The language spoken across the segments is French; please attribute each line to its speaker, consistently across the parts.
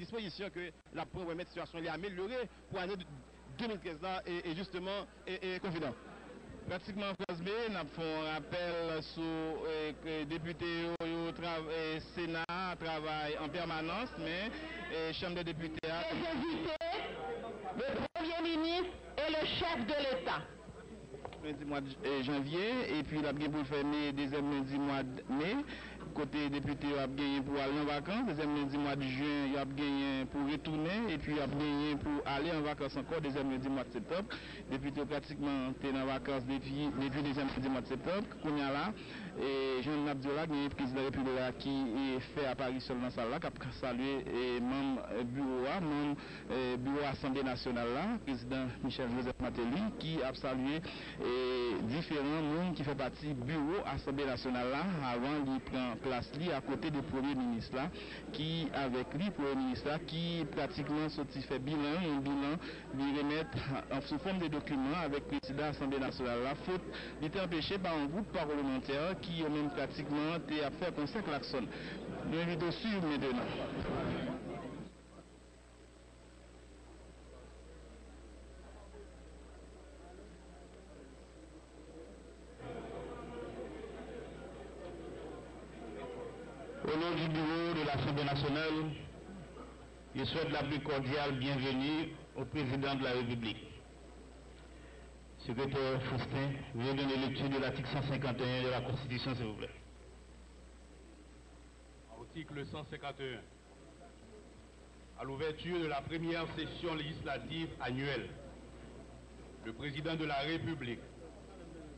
Speaker 1: dispositions que la première situation est améliorée pour l'année 2013 là, et justement confident. Pratiquement France B, nous avons un rappel sur que députés au Sénat travaillent en permanence, mais Chambre des députés a...
Speaker 2: Les invités, le Premier ministre et le chef de l'État.
Speaker 1: Lundi mois de janvier, et puis la pour fermer deuxième lundi mois de mai. Côté député, il a gagné pour aller en vacances. Deuxième lundi mois de juin, il a gagné pour retourner. Et puis il a gagné pour aller en vacances encore. Deuxième lundi mois de septembre. Député pratiquement était en vacances depuis deuxième lundi mois de septembre. Qu'on y a là. Et Jean Abdullah, le président de la République qui fait apparition dans la salle là, qui a salué et membre bureau, membre bureau Assemblée nationale là, président Michel Joseph Matéli, qui a salué différents membres qui font partie du bureau Assemblée nationale là, avant de prendre place li à côté du Premier ministre là, qui avec lui, Premier ministre là, qui pratiquement sorti fait un bilan, lui remettre sous forme de documents avec le président de l'Assemblée nationale là, faute d'être empêché par un groupe parlementaire qui ont même pratiquement été à faire conseil klaxon. Nous invitons sur maintenant.
Speaker 3: Au nom du bureau de l'Assemblée nationale, je souhaite la plus cordiale bienvenue au président de la République. Secrétaire Faustin, veuillez donner lecture de l'article 151 de la Constitution, s'il vous plaît.
Speaker 4: Article 151. À l'ouverture de la première session législative annuelle, le président de la République,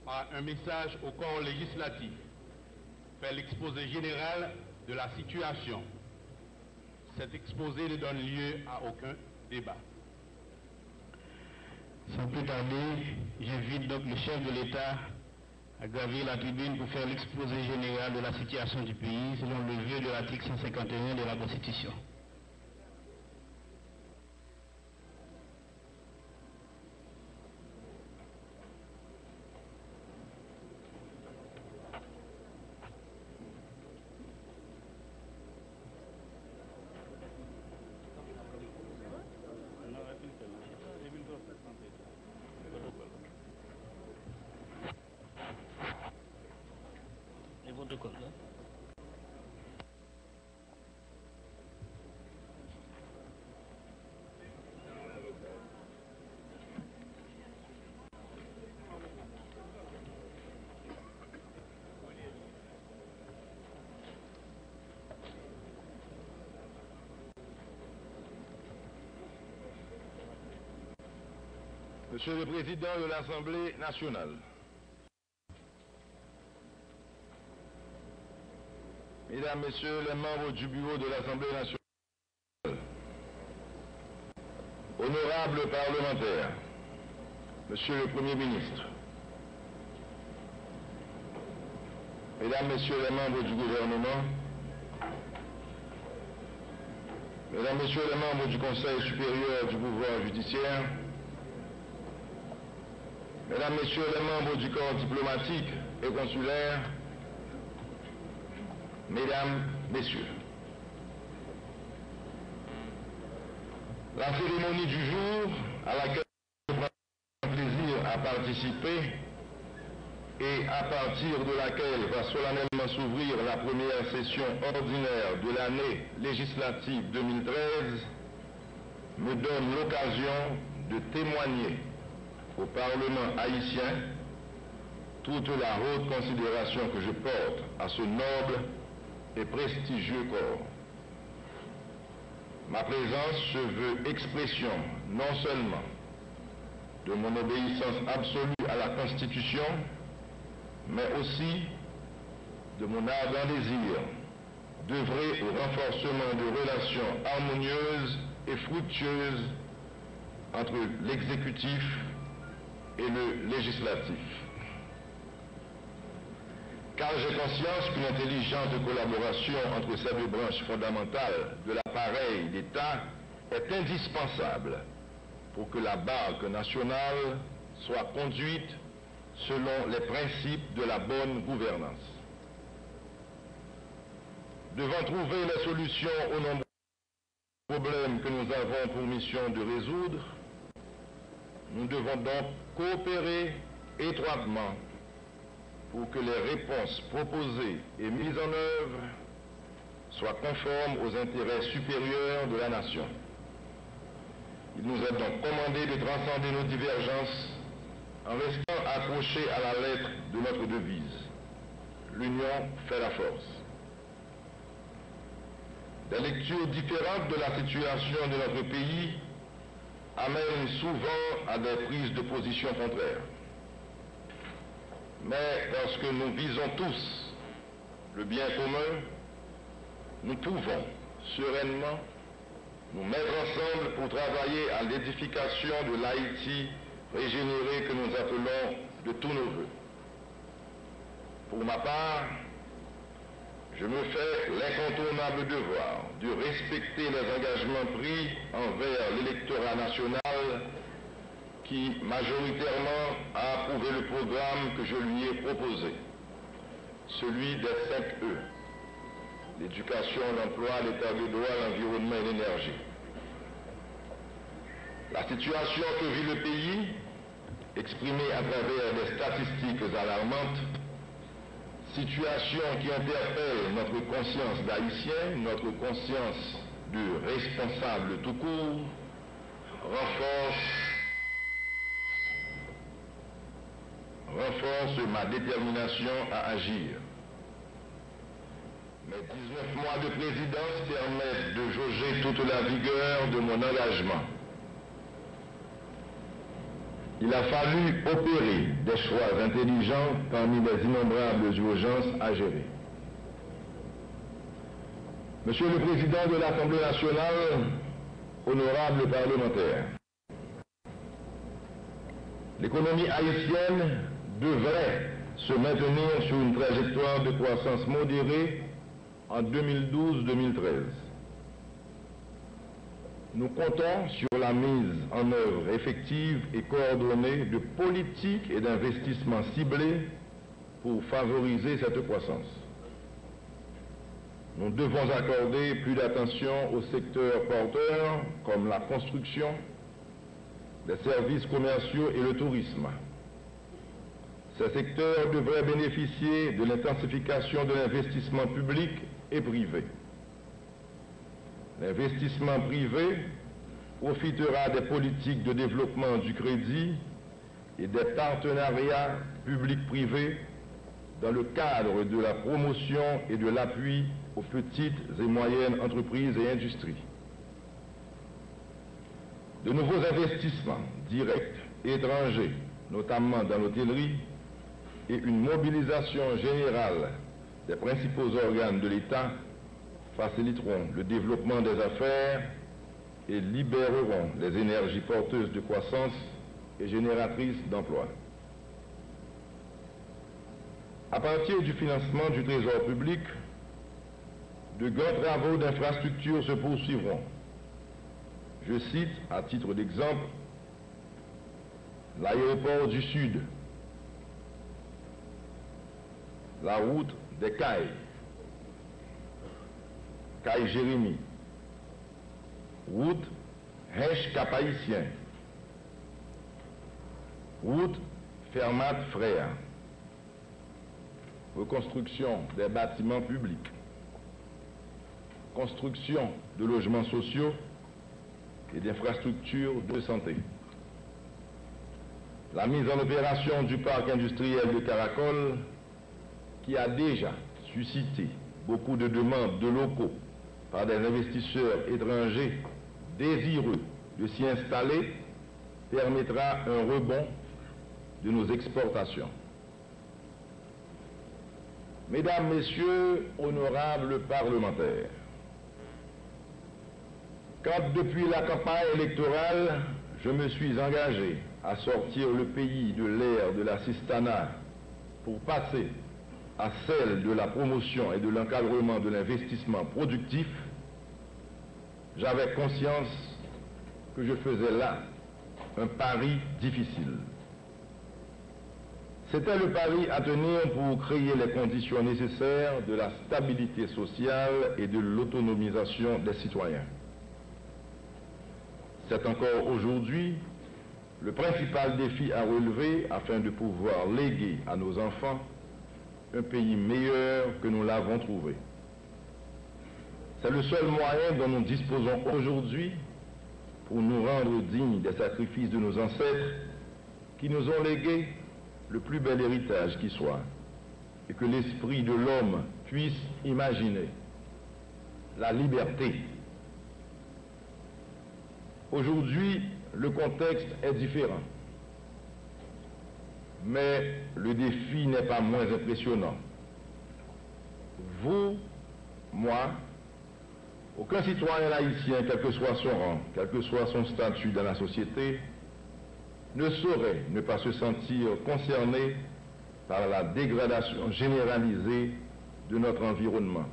Speaker 4: par un message au corps législatif, fait l'exposé général de la situation. Cet exposé ne donne lieu à aucun débat.
Speaker 3: Sans plus tarder, j'invite donc le chef de l'État à gravir la tribune pour faire l'exposé général de la situation du pays selon le vœu de l'article 151 de la Constitution.
Speaker 5: Monsieur le Président de l'Assemblée nationale, Mesdames, Messieurs les membres du bureau de l'Assemblée nationale, honorables parlementaires, Monsieur le Premier ministre, Mesdames, Messieurs les membres du gouvernement, Mesdames, Messieurs les membres du Conseil supérieur du pouvoir judiciaire, Mesdames, Messieurs les membres du corps diplomatique et consulaire, Mesdames, Messieurs, la cérémonie du jour à laquelle je prends plaisir à participer et à partir de laquelle va solennellement s'ouvrir la première session ordinaire de l'année législative 2013 me donne l'occasion de témoigner au Parlement haïtien toute la haute considération que je porte à ce noble et prestigieux corps. Ma présence se veut expression non seulement de mon obéissance absolue à la Constitution, mais aussi de mon ardent désir d'œuvrer au renforcement de relations harmonieuses et fructueuses entre l'exécutif et le législatif. Car j'ai conscience qu'une intelligente collaboration entre ces deux branches fondamentales de l'appareil d'État est indispensable pour que la barque nationale soit conduite selon les principes de la bonne gouvernance. Devant trouver les solutions aux nombreux problèmes que nous avons pour mission de résoudre, nous devons donc coopérer étroitement pour que les réponses proposées et mises en œuvre soient conformes aux intérêts supérieurs de la nation. Il nous est donc commandé de transcender nos divergences en restant accrochés à la lettre de notre devise. L'union fait la force. Des lectures différentes de la situation de notre pays amènent souvent à des prises de position contraires. Mais parce que nous visons tous le bien commun, nous pouvons sereinement nous mettre ensemble pour travailler à l'édification de l'Haïti régénéré que nous appelons de tous nos voeux. Pour ma part, je me fais l'incontournable devoir de respecter les engagements pris envers l'électorat national qui, majoritairement, a approuvé le programme que je lui ai proposé, celui des 5 E, l'éducation, l'emploi, l'état de droit, l'environnement et l'énergie. La situation que vit le pays, exprimée à travers des statistiques alarmantes, situation qui interpelle notre conscience d'Haïtien, notre conscience de responsable tout court, renforce ma détermination à agir. Mes 19 mois de présidence permettent de jauger toute la vigueur de mon engagement. Il a fallu opérer des choix intelligents parmi les innombrables urgences à gérer. Monsieur le Président de l'Assemblée nationale, honorables parlementaires, l'économie haïtienne devrait se maintenir sur une trajectoire de croissance modérée en 2012-2013. Nous comptons sur la mise en œuvre effective et coordonnée de politiques et d'investissements ciblés pour favoriser cette croissance. Nous devons accorder plus d'attention aux secteurs porteurs comme la construction, les services commerciaux et le tourisme. Ces secteurs devraient bénéficier de l'intensification de l'investissement public et privé. L'investissement privé profitera des politiques de développement du crédit et des partenariats publics-privés dans le cadre de la promotion et de l'appui aux petites et moyennes entreprises et industries. De nouveaux investissements directs et étrangers, notamment dans l'hôtellerie, et une mobilisation générale des principaux organes de l'État faciliteront le développement des affaires et libéreront les énergies porteuses de croissance et génératrices d'emplois. À partir du financement du Trésor public, de grands travaux d'infrastructure se poursuivront. Je cite, à titre d'exemple, l'aéroport du Sud, la route des Cailles, Caille-Jérémie, route Hèche-Cap-Haïtien, route Fermat-Frère, reconstruction des bâtiments publics, construction de logements sociaux et d'infrastructures de santé. La mise en opération du parc industriel de Caracol, qui a déjà suscité beaucoup de demandes de locaux par des investisseurs étrangers désireux de s'y installer, permettra un rebond de nos exportations. Mesdames, Messieurs, honorables parlementaires, quand depuis la campagne électorale, je me suis engagé à sortir le pays de l'ère de l'assistanat pour passer à celle de la promotion et de l'encadrement de l'investissement productif, j'avais conscience que je faisais là un pari difficile. C'était le pari à tenir pour créer les conditions nécessaires de la stabilité sociale et de l'autonomisation des citoyens. C'est encore aujourd'hui le principal défi à relever afin de pouvoir léguer à nos enfants un pays meilleur que nous l'avons trouvé. C'est le seul moyen dont nous disposons aujourd'hui pour nous rendre dignes des sacrifices de nos ancêtres qui nous ont légué le plus bel héritage qui soit et que l'esprit de l'homme puisse imaginer, la liberté. Aujourd'hui, le contexte est différent, mais le défi n'est pas moins impressionnant. Vous, moi, aucun citoyen haïtien, quel que soit son rang, quel que soit son statut dans la société, ne saurait ne pas se sentir concerné par la dégradation généralisée de notre environnement,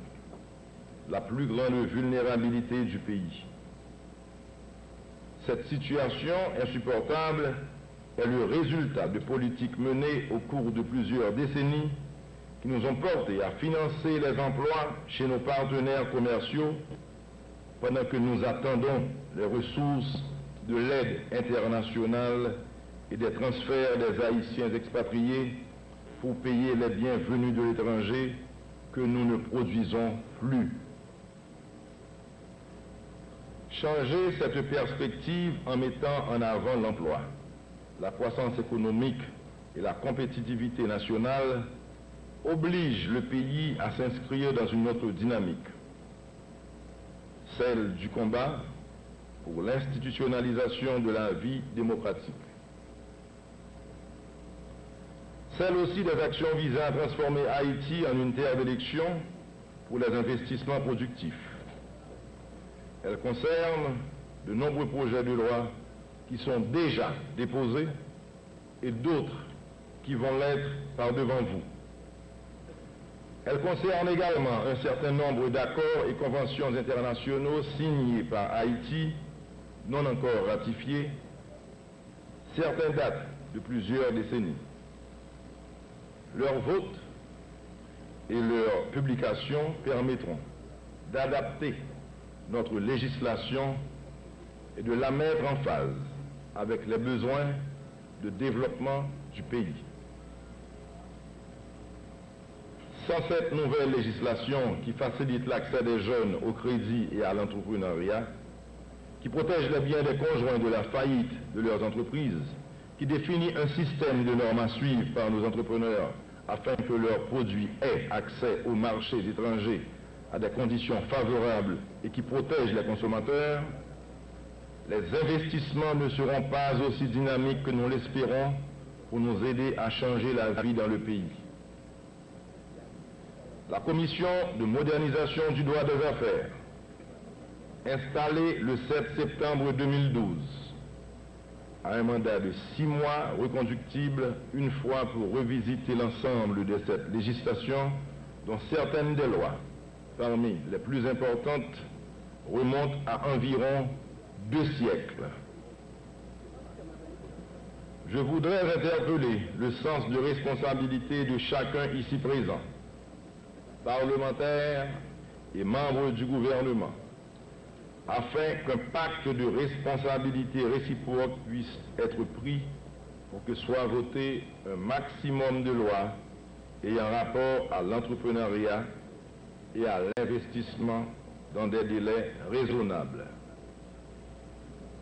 Speaker 5: la plus grande vulnérabilité du pays. Cette situation insupportable est le résultat de politiques menées au cours de plusieurs décennies qui nous ont portés à financer les emplois chez nos partenaires commerciaux pendant que nous attendons les ressources de l'aide internationale et des transferts des Haïtiens expatriés pour payer les biens venus de l'étranger que nous ne produisons plus. Changer cette perspective en mettant en avant l'emploi, la croissance économique et la compétitivité nationale oblige le pays à s'inscrire dans une autre dynamique, celle du combat pour l'institutionnalisation de la vie démocratique. Celle aussi des actions visant à transformer Haïti en une terre d'élection pour les investissements productifs. Elle concerne de nombreux projets de loi qui sont déjà déposés et d'autres qui vont l'être par devant vous. Elle concerne également un certain nombre d'accords et conventions internationaux signés par Haïti, non encore ratifiés, certaines datent de plusieurs décennies. Leur vote et leur publication permettront d'adapter notre législation et de la mettre en phase avec les besoins de développement du pays. Sans cette nouvelle législation qui facilite l'accès des jeunes au crédit et à l'entrepreneuriat, qui protège les biens des conjoints de la faillite de leurs entreprises, qui définit un système de normes à suivre par nos entrepreneurs afin que leurs produits aient accès aux marchés étrangers à des conditions favorables et qui protège les consommateurs, les investissements ne seront pas aussi dynamiques que nous l'espérons pour nous aider à changer la vie dans le pays. La commission de modernisation du droit des affaires, installée le 7 septembre 2012, a un mandat de 6 mois reconductible une fois pour revisiter l'ensemble de cette législation dont certaines des lois, parmi les plus importantes, remontent à environ 2 siècles. Je voudrais interpeller le sens de responsabilité de chacun ici présent, parlementaires et membres du gouvernement, afin qu'un pacte de responsabilité réciproque puisse être pris pour que soit voté un maximum de lois ayant rapport à l'entrepreneuriat et à l'investissement dans des délais raisonnables.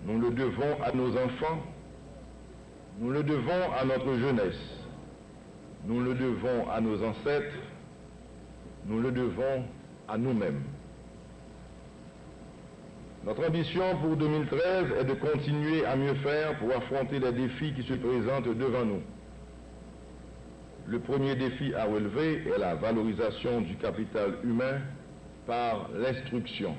Speaker 5: Nous le devons à nos enfants, nous le devons à notre jeunesse, nous le devons à nos ancêtres, nous le devons à nous-mêmes. Notre ambition pour 2013 est de continuer à mieux faire pour affronter les défis qui se présentent devant nous. Le premier défi à relever est la valorisation du capital humain par l'instruction.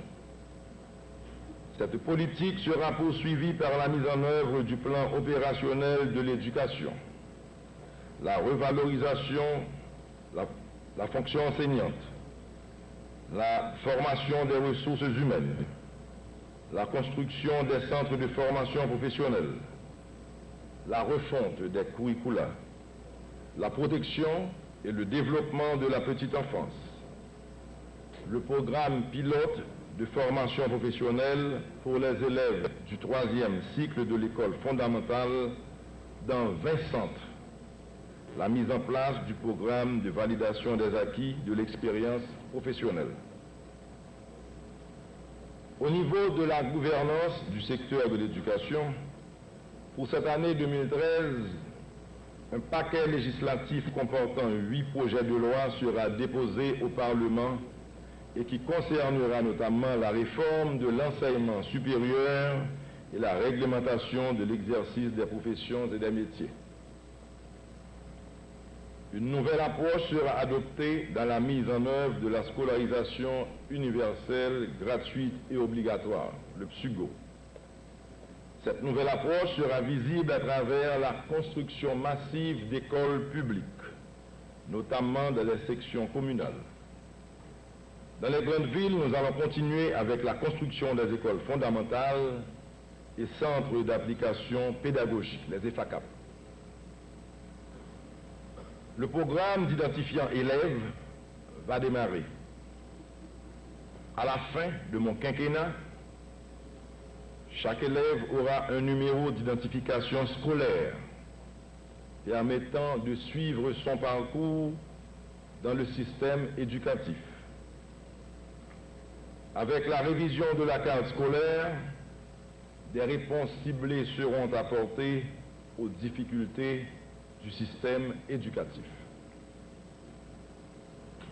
Speaker 5: Cette politique sera poursuivie par la mise en œuvre du plan opérationnel de l'éducation, la revalorisation, la fonction enseignante, la formation des ressources humaines, la construction des centres de formation professionnelle, la refonte des curricula, la protection et le développement de la petite enfance, le programme pilote de formation professionnelle pour les élèves du 3e cycle de l'école fondamentale dans 20 centres. La mise en place du programme de validation des acquis de l'expérience professionnelle. Au niveau de la gouvernance du secteur de l'éducation, pour cette année 2013, un paquet législatif comportant 8 projets de loi sera déposé au Parlement et qui concernera notamment la réforme de l'enseignement supérieur et la réglementation de l'exercice des professions et des métiers. Une nouvelle approche sera adoptée dans la mise en œuvre de la scolarisation universelle, gratuite et obligatoire, le PSUGO. Cette nouvelle approche sera visible à travers la construction massive d'écoles publiques, notamment dans les sections communales. Dans les grandes villes, nous allons continuer avec la construction des écoles fondamentales et centres d'application pédagogique, les EFACAP. Le programme d'identifiant élèves va démarrer. À la fin de mon quinquennat, chaque élève aura un numéro d'identification scolaire permettant de suivre son parcours dans le système éducatif. Avec la révision de la carte scolaire, des réponses ciblées seront apportées aux difficultés du système éducatif.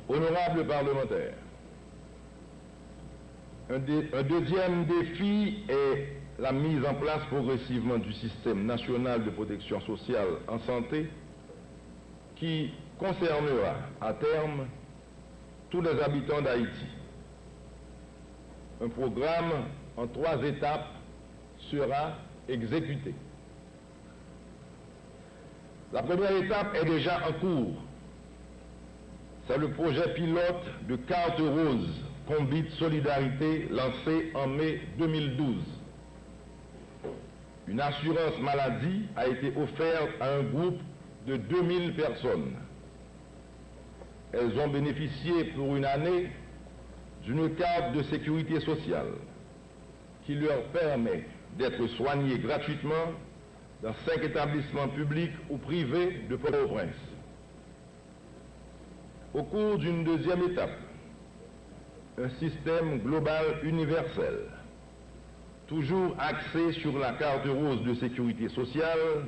Speaker 5: Honorables parlementaires, un deuxième défi est la mise en place progressivement du système national de protection sociale en santé qui concernera à terme tous les habitants d'Haïti. Un programme en 3 étapes sera exécuté. La première étape est déjà en cours. C'est le projet pilote de carte rose Combit Solidarité lancé en mai 2012. Une assurance maladie a été offerte à un groupe de 2000 personnes. Elles ont bénéficié pour une année d'une carte de sécurité sociale qui leur permet d'être soignées gratuitement dans 5 établissements publics ou privés de Port-au-Prince. Au cours d'une deuxième étape, un système global universel, toujours axé sur la carte rose de sécurité sociale,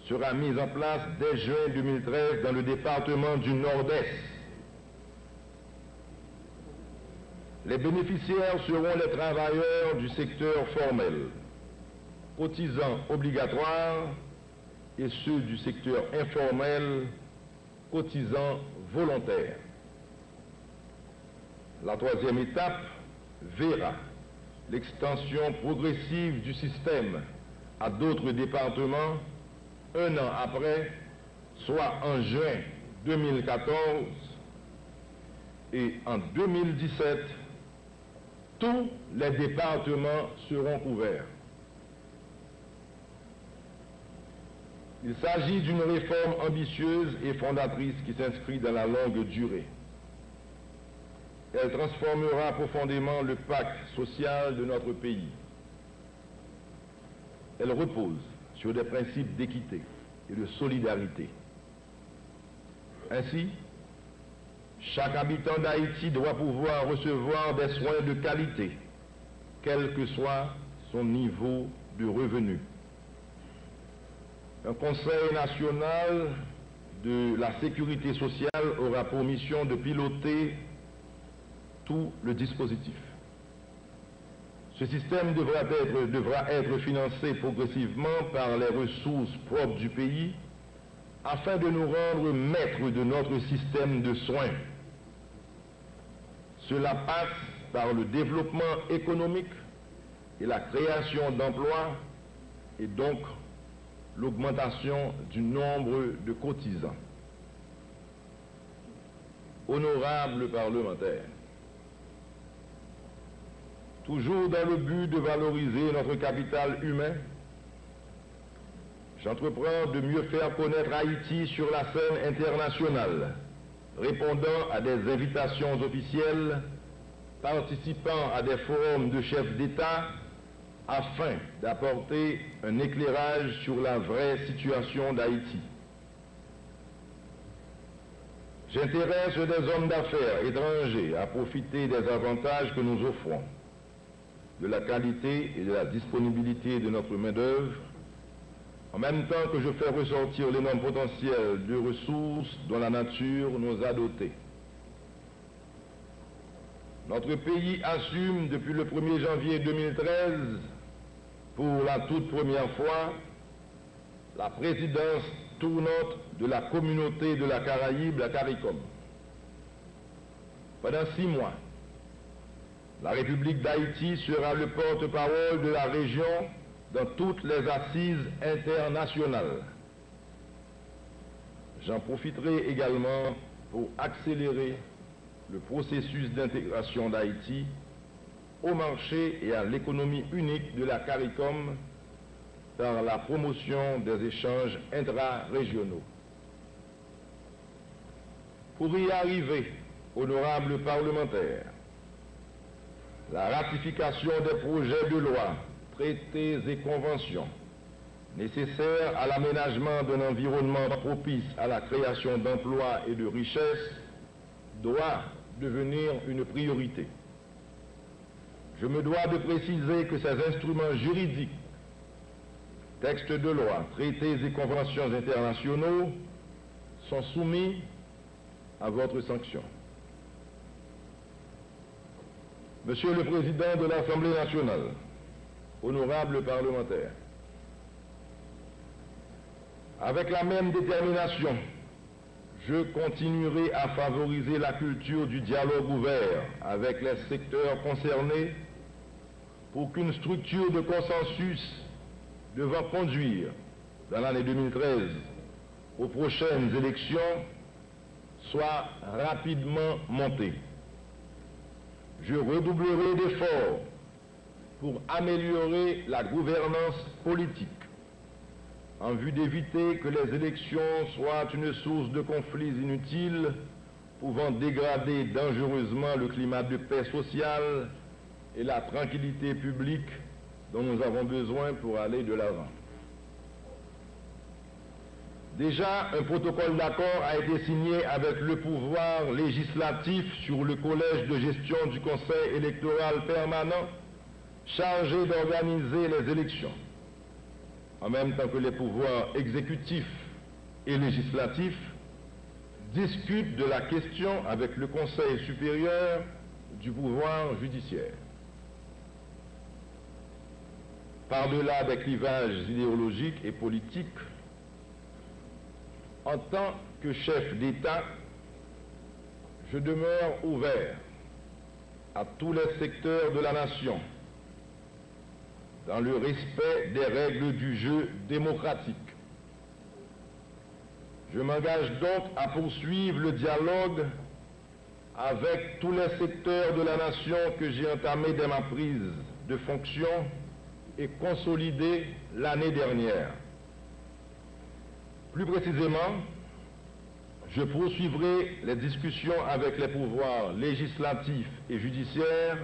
Speaker 5: sera mis en place dès juin 2013 dans le département du Nord-Est. Les bénéficiaires seront les travailleurs du secteur formel, cotisants obligatoires, et ceux du secteur informel, cotisants volontaires. La troisième étape verra l'extension progressive du système à d'autres départements 1 an après, soit en juin 2014, et en 2017, tous les départements seront couverts. Il s'agit d'une réforme ambitieuse et fondatrice qui s'inscrit dans la longue durée. Elle transformera profondément le pacte social de notre pays. Elle repose sur des principes d'équité et de solidarité. Ainsi, chaque habitant d'Haïti doit pouvoir recevoir des soins de qualité, quel que soit son niveau de revenu. Un Conseil national de la sécurité sociale aura pour mission de piloter tout le dispositif. Ce système devra être financé progressivement par les ressources propres du pays afin de nous rendre maîtres de notre système de soins. Cela passe par le développement économique et la création d'emplois et donc l'augmentation du nombre de cotisants. Honorables parlementaires, toujours dans le but de valoriser notre capital humain, j'entreprends de mieux faire connaître Haïti sur la scène internationale, répondant à des invitations officielles participant à des forums de chefs d'État afin d'apporter un éclairage sur la vraie situation d'Haïti. J'intéresse des hommes d'affaires étrangers à profiter des avantages que nous offrons, de la qualité et de la disponibilité de notre main-d'œuvre, en même temps que je fais ressortir l'énorme potentiel de ressources dont la nature nous a dotés. Notre pays assume depuis le 1er janvier 2013, pour la toute première fois, la présidence tournante de la communauté de la Caraïbe, la CARICOM. Pendant 6 mois, la République d'Haïti sera le porte-parole de la région dans toutes les assises internationales. J'en profiterai également pour accélérer le processus d'intégration d'Haïti au marché et à l'économie unique de la CARICOM par la promotion des échanges intra-régionaux. Pour y arriver, honorables parlementaires, la ratification des projets de loi, traités et conventions nécessaires à l'aménagement d'un environnement propice à la création d'emplois et de richesses doit devenir une priorité. Je me dois de préciser que ces instruments juridiques, textes de loi, traités et conventions internationaux, sont soumis à votre sanction. Monsieur le Président de l'Assemblée nationale, honorables parlementaires, avec la même détermination, je continuerai à favoriser la culture du dialogue ouvert avec les secteurs concernés pour qu'une structure de consensus devant conduire, dans l'année 2013, aux prochaines élections, soit rapidement montée. Je redoublerai d'efforts pour améliorer la gouvernance politique en vue d'éviter que les élections soient une source de conflits inutiles pouvant dégrader dangereusement le climat de paix sociale et la tranquillité publique dont nous avons besoin pour aller de l'avant. Déjà, un protocole d'accord a été signé avec le pouvoir législatif sur le collège de gestion du Conseil électoral permanent chargé d'organiser les élections, en même temps que les pouvoirs exécutifs et législatifs discutent de la question avec le Conseil supérieur du pouvoir judiciaire. Par-delà des clivages idéologiques et politiques, en tant que chef d'État, je demeure ouvert à tous les secteurs de la nation, dans le respect des règles du jeu démocratique. Je m'engage donc à poursuivre le dialogue avec tous les secteurs de la nation que j'ai entamé dès ma prise de fonction et consolidé l'année dernière. Plus précisément, je poursuivrai les discussions avec les pouvoirs législatifs et judiciaires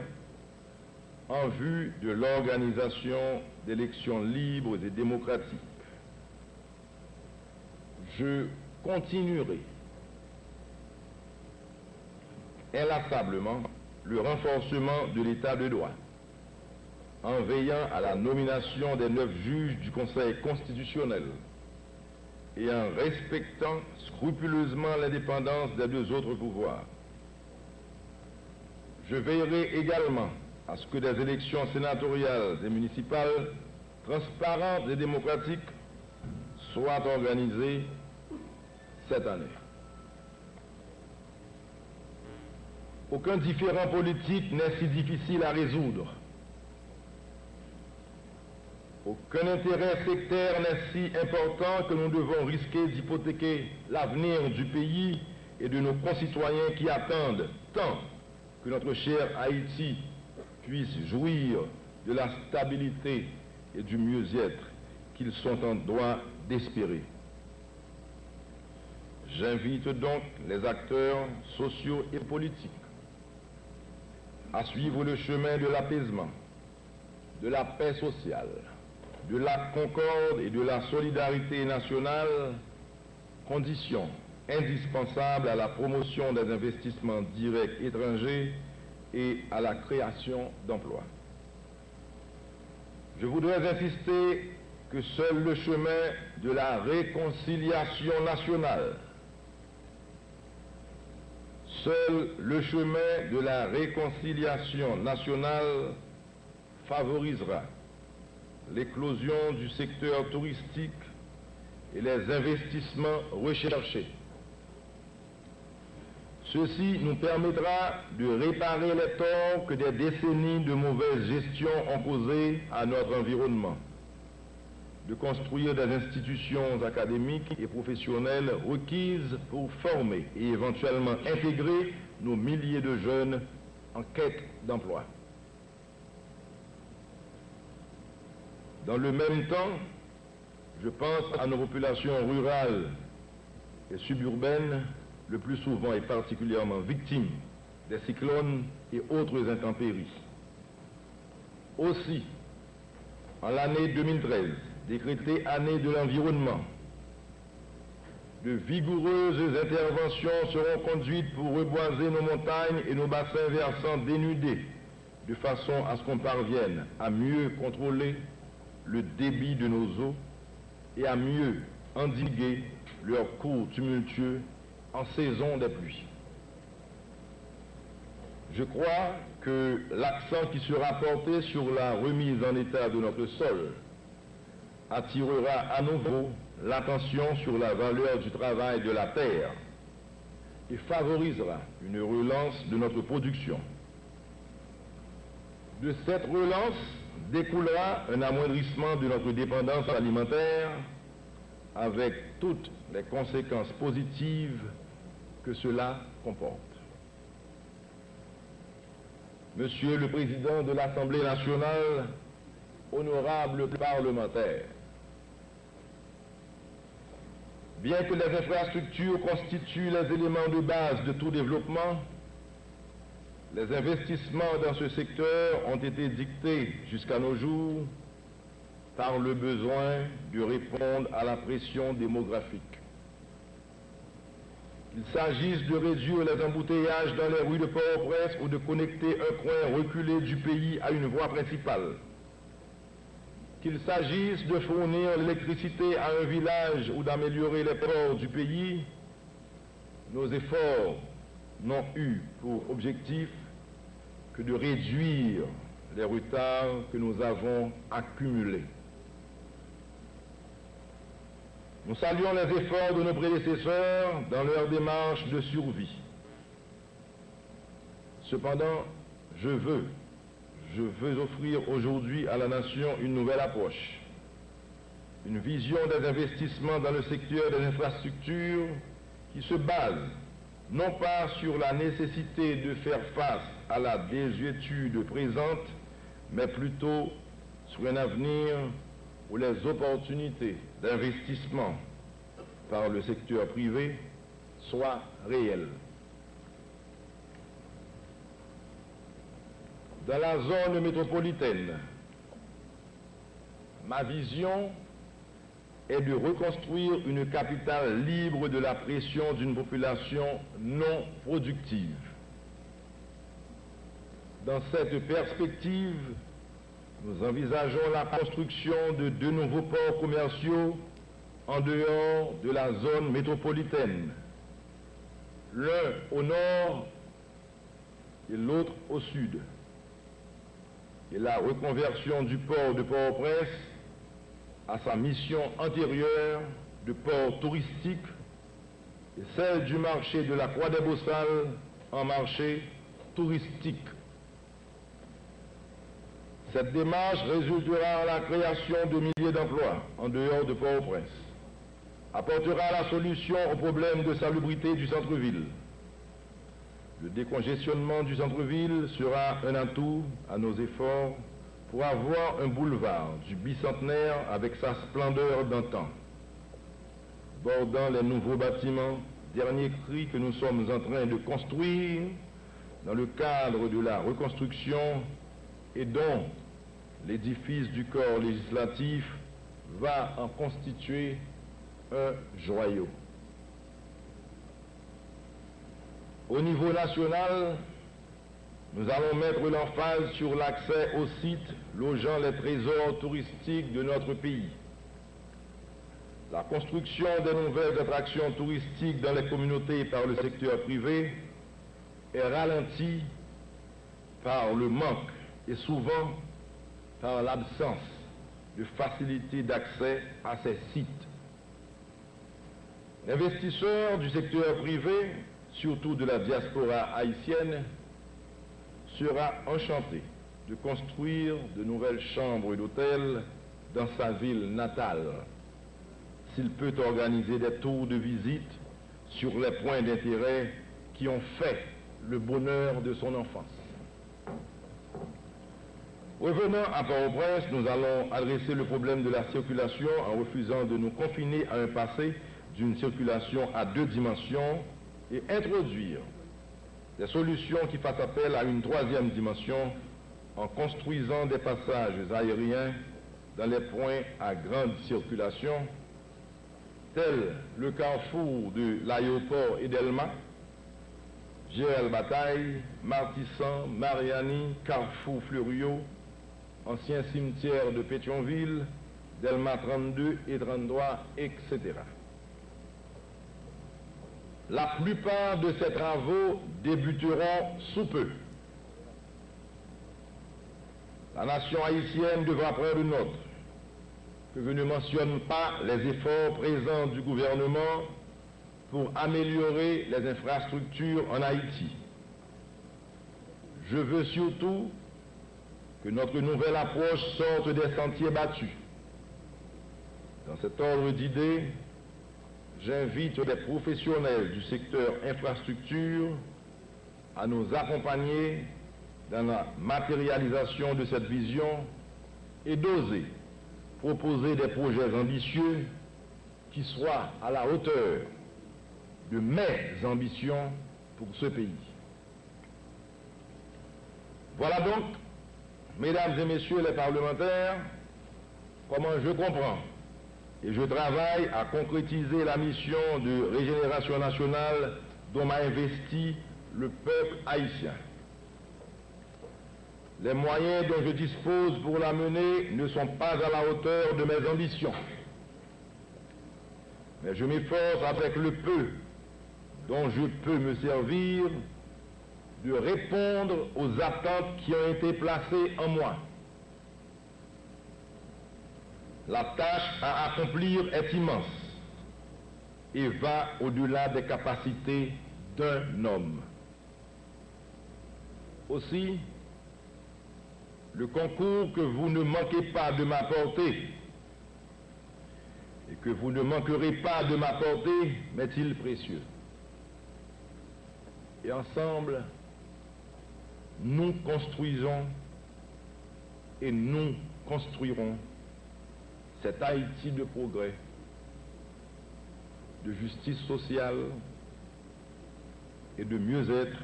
Speaker 5: en vue de l'organisation d'élections libres et démocratiques. Je continuerai inlassablement le renforcement de l'état de droit, en veillant à la nomination des 9 juges du Conseil constitutionnel et en respectant scrupuleusement l'indépendance des 2 autres pouvoirs. Je veillerai également à ce que des élections sénatoriales et municipales transparentes et démocratiques soient organisées cette année. Aucun différend politique n'est si difficile à résoudre. Aucun intérêt sectaire n'est si important que nous devons risquer d'hypothéquer l'avenir du pays et de nos concitoyens qui attendent tant que notre cher Haïti puisse jouir de la stabilité et du mieux-être qu'ils sont en droit d'espérer. J'invite donc les acteurs sociaux et politiques à suivre le chemin de l'apaisement, de la paix sociale, de la concorde et de la solidarité nationale, condition indispensable à la promotion des investissements directs étrangers et à la création d'emplois. Je voudrais insister que seul le chemin de la réconciliation nationale, seul le chemin de la réconciliation nationale favorisera l'éclosion du secteur touristique et les investissements recherchés. Ceci nous permettra de réparer les torts que des décennies de mauvaise gestion ont causés à notre environnement, de construire des institutions académiques et professionnelles requises pour former et éventuellement intégrer nos milliers de jeunes en quête d'emploi. Dans le même temps, je pense à nos populations rurales et suburbaines, le plus souvent et particulièrement victimes des cyclones et autres intempéries. Aussi, en l'année 2013, décrétée année de l'environnement, de vigoureuses interventions seront conduites pour reboiser nos montagnes et nos bassins versants dénudés, de façon à ce qu'on parvienne à mieux contrôler le débit de nos eaux et à mieux endiguer leur cours tumultueux en saison des pluies. Je crois que l'accent qui sera porté sur la remise en état de notre sol attirera à nouveau l'attention sur la valeur du travail de la terre et favorisera une relance de notre production. De cette relance découlera un amoindrissement de notre dépendance alimentaire avec toutes les conséquences positives que cela comporte. Monsieur le Président de l'Assemblée nationale, honorables parlementaires, bien que les infrastructures constituent les éléments de base de tout développement, les investissements dans ce secteur ont été dictés jusqu'à nos jours par le besoin de répondre à la pression démographique. Qu'il s'agisse de réduire les embouteillages dans les rues de Port-au-Prince ou de connecter un coin reculé du pays à une voie principale. Qu'il s'agisse de fournir l'électricité à un village ou d'améliorer les ports du pays, nos efforts n'ont eu pour objectif que de réduire les retards que nous avons accumulés. Nous saluons les efforts de nos prédécesseurs dans leur démarche de survie. Cependant, je veux offrir aujourd'hui à la nation une nouvelle approche, une vision des investissements dans le secteur des infrastructures qui se base non pas sur la nécessité de faire face à la désuétude présente, mais plutôt sur un avenir où les opportunités d'investissement par le secteur privé soient réelles. Dans la zone métropolitaine, ma vision est de reconstruire une capitale libre de la pression d'une population non productive. Dans cette perspective, nous envisageons la construction de 2 nouveaux ports commerciaux en dehors de la zone métropolitaine, l'un au nord et l'autre au sud. Et la reconversion du port de Port-au-Prince à sa mission antérieure de port touristique et celle du marché de la Croix-des-Bossales en marché touristique. Cette démarche résultera en la création de milliers d'emplois en dehors de Port-au-Prince, apportera la solution aux problèmes de salubrité du centre-ville. Le décongestionnement du centre-ville sera un atout à nos efforts pour avoir un boulevard du bicentenaire avec sa splendeur d'antan, bordant les nouveaux bâtiments, dernier cri que nous sommes en train de construire, dans le cadre de la reconstruction et dont l'édifice du corps législatif va en constituer un joyau. Au niveau national, nous allons mettre l'emphase sur l'accès aux sites logeant les trésors touristiques de notre pays. La construction des nouvelles attractions touristiques dans les communautés par le secteur privé est ralentie par le manque et souvent par l'absence de facilité d'accès à ces sites. L'investisseur du secteur privé, surtout de la diaspora haïtienne, sera enchanté de construire de nouvelles chambres d'hôtel dans sa ville natale, s'il peut organiser des tours de visite sur les points d'intérêt qui ont fait le bonheur de son enfance. Revenant à Port-au-Prince, nous allons adresser le problème de la circulation en refusant de nous confiner à un passé d'une circulation à 2 dimensions et introduire des solutions qui fassent appel à une 3e dimension en construisant des passages aériens dans les points à grande circulation, tels le carrefour de l'aéroport Edelma, GL Bataille, Martissan, Mariani, Carrefour Fleuriot, ancien cimetière de Pétionville, Delma 32 et 33, etc. La plupart de ces travaux débuteront sous peu. La nation haïtienne devra prendre note que je ne mentionne pas les efforts présents du gouvernement pour améliorer les infrastructures en Haïti. Je veux surtout que notre nouvelle approche sorte des sentiers battus. Dans cet ordre d'idées, j'invite les professionnels du secteur infrastructure à nous accompagner dans la matérialisation de cette vision et d'oser proposer des projets ambitieux qui soient à la hauteur de mes ambitions pour ce pays. Voilà donc, mesdames et messieurs les parlementaires, comment je comprends et je travaille à concrétiser la mission de régénération nationale dont m'a investi le peuple haïtien. Les moyens dont je dispose pour la mener ne sont pas à la hauteur de mes ambitions. Mais je m'efforce avec le peu dont je peux me servir de répondre aux attentes qui ont été placées en moi. La tâche à accomplir est immense et va au-delà des capacités d'un homme. Aussi, le concours que vous ne manquez pas de m'apporter et que vous ne manquerez pas de m'apporter m'est-il précieux. Et ensemble, nous construisons et nous construirons cet Haïti de progrès, de justice sociale et de mieux-être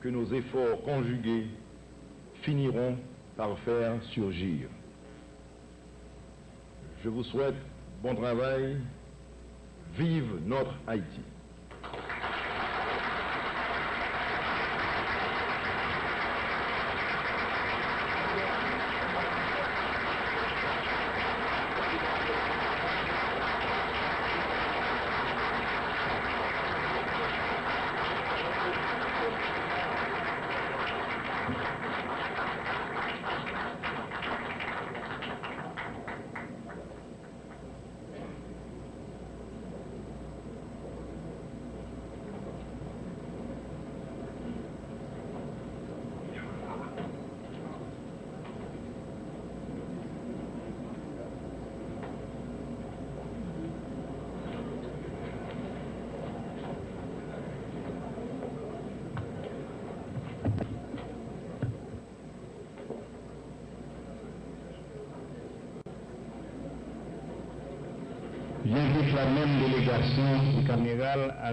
Speaker 5: que nos efforts conjugués finiront par faire surgir. Je vous souhaite bon travail. Vive notre Haïti.
Speaker 3: J'invite la même délégation du caméral à